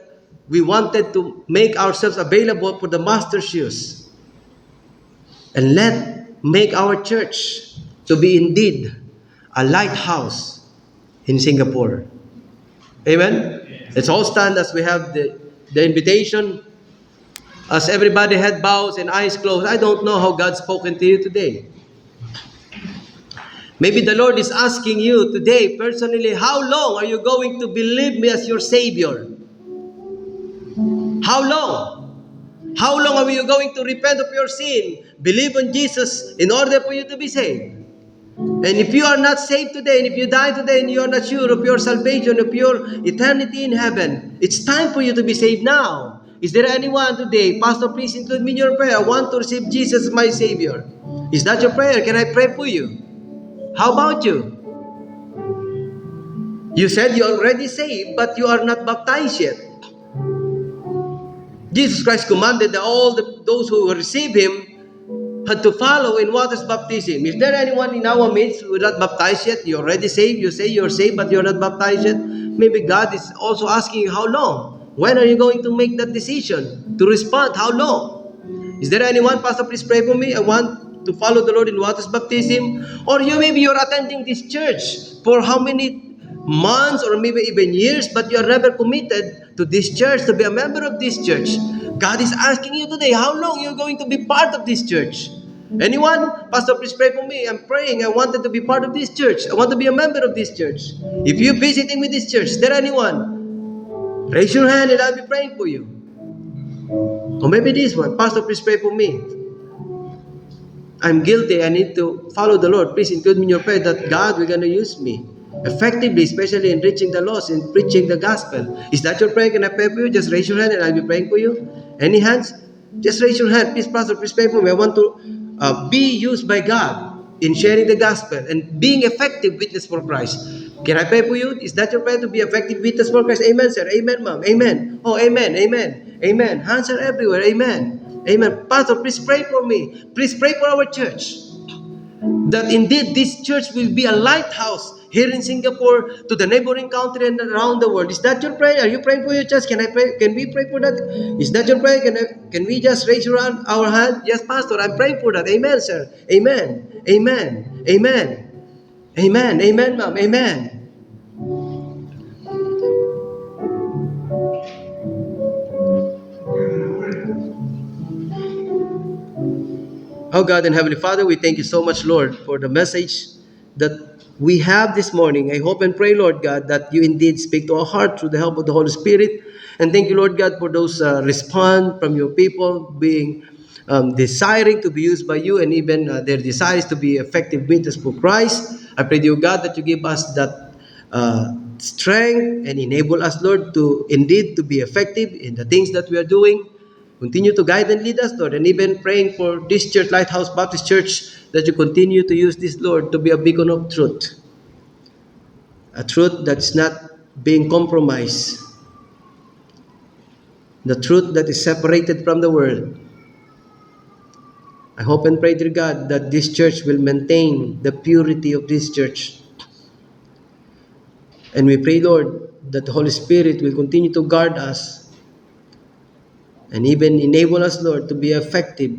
[SPEAKER 1] we wanted to make ourselves available for the Master's use. And make our church to be indeed a lighthouse in Singapore. Amen? Yes. Let's all stand as we have the invitation. As everybody head bows and eyes closed, I don't know how God's spoken to you today. Maybe the Lord is asking you today personally, how long are you going to believe me as your Savior? How long? How long are you going to repent of your sin, believe in Jesus in order for you to be saved? And if you are not saved today, and if you die today and you are not sure of your salvation, of your eternity in heaven, it's time for you to be saved now. Is there anyone today, Pastor, please include me in your prayer. I want to receive Jesus as my Savior. Is that your prayer? Can I pray for you? How about you? You said you're already saved, but you are not baptized yet. Jesus Christ commanded that those who receive Him had to follow in water's baptism. Is there anyone in our midst who is not baptized yet? You're already saved. You say you're saved, but you're not baptized yet. Maybe God is also asking you, how long? When are you going to make that decision to respond? How long? Is there anyone, Pastor, please pray for me. I want to follow the Lord in water's baptism. Or maybe you're attending this church for how many months or maybe even years, but you are never committed to this church, to be a member of this church. God is asking you today, how long you're going to be part of this church? Anyone? Pastor, please pray for me. I'm praying. I wanted to be part of this church. I want to be a member of this church. If you're visiting with this church, is there anyone? Raise your hand and I'll be praying for you. Or maybe this one. Pastor, please pray for me. I'm guilty. I need to follow the Lord. Please include me in your prayer that God will going to use me effectively, especially in reaching the lost, in preaching the gospel. Is that your prayer? Can I pray for you? Just raise your hand and I'll be praying for you. Any hands? Just raise your hand. Please, Pastor, please pray for me. I want to be used by God in sharing the gospel and being effective witness for Christ. Can I pray for you? Is that your prayer, to be effective witness for Christ? Amen, sir. Amen, ma'am. Amen. Oh, amen. Amen. Amen. Hands are everywhere. Amen. Amen. Pastor, please pray for me. Please pray for our church. That indeed this church will be a lighthouse here in Singapore to the neighboring country and around the world. Is that your prayer? Are you praying for your church? Can I pray? Can we pray for that? Is that your prayer? Can we just raise our hand? Yes, Pastor, I'm praying for that. Amen, sir. Amen. Amen. Amen. Amen. Amen, ma'am. Amen. Oh God and Heavenly Father, we thank you so much, Lord, for the message that we have this morning. I hope and pray, Lord God, that you indeed speak to our heart through the help of the Holy Spirit. And thank you, Lord God, for those response from your people being desiring to be used by you, and even their desires to be effective witness for Christ. I pray to you, God, that you give us that strength and enable us, Lord, to indeed to be effective in the things that we are doing. Continue to guide and lead us, Lord, and even praying for this church, Lighthouse Baptist Church, that you continue to use this, Lord, to be a beacon of truth. A truth that's not being compromised. The truth that is separated from the world. I hope and pray, dear God, that this church will maintain the purity of this church. And we pray, Lord, that the Holy Spirit will continue to guard us and even enable us, Lord, to be effective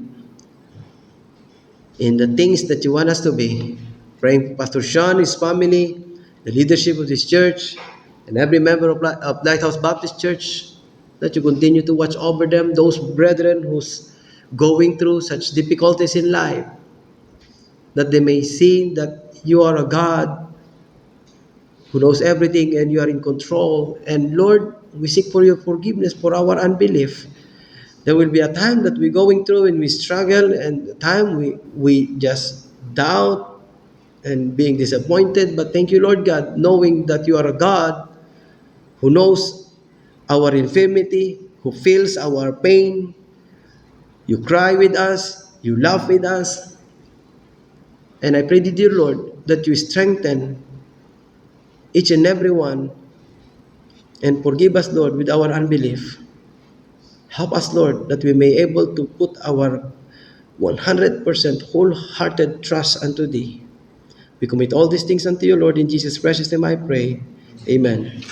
[SPEAKER 1] in the things that you want us to be. Praying for Pastor Sean, his family, the leadership of this church, and every member of Lighthouse Baptist Church, that you continue to watch over them, those brethren who's going through such difficulties in life, that they may see that you are a God who knows everything and you are in control. And Lord, we seek for your forgiveness for our unbelief. There will be a time that we're going through and we struggle, and the time we just doubt and being disappointed. But thank you, Lord God, knowing that you are a God who knows our infirmity, who feels our pain. You cry with us, you laugh with us. And I pray, dear Lord, that you strengthen each and every one and forgive us, Lord, with our unbelief. Help us, Lord, that we may able to put our 100% wholehearted trust unto Thee. We commit all these things unto you, Lord, in Jesus' precious name I pray. Amen.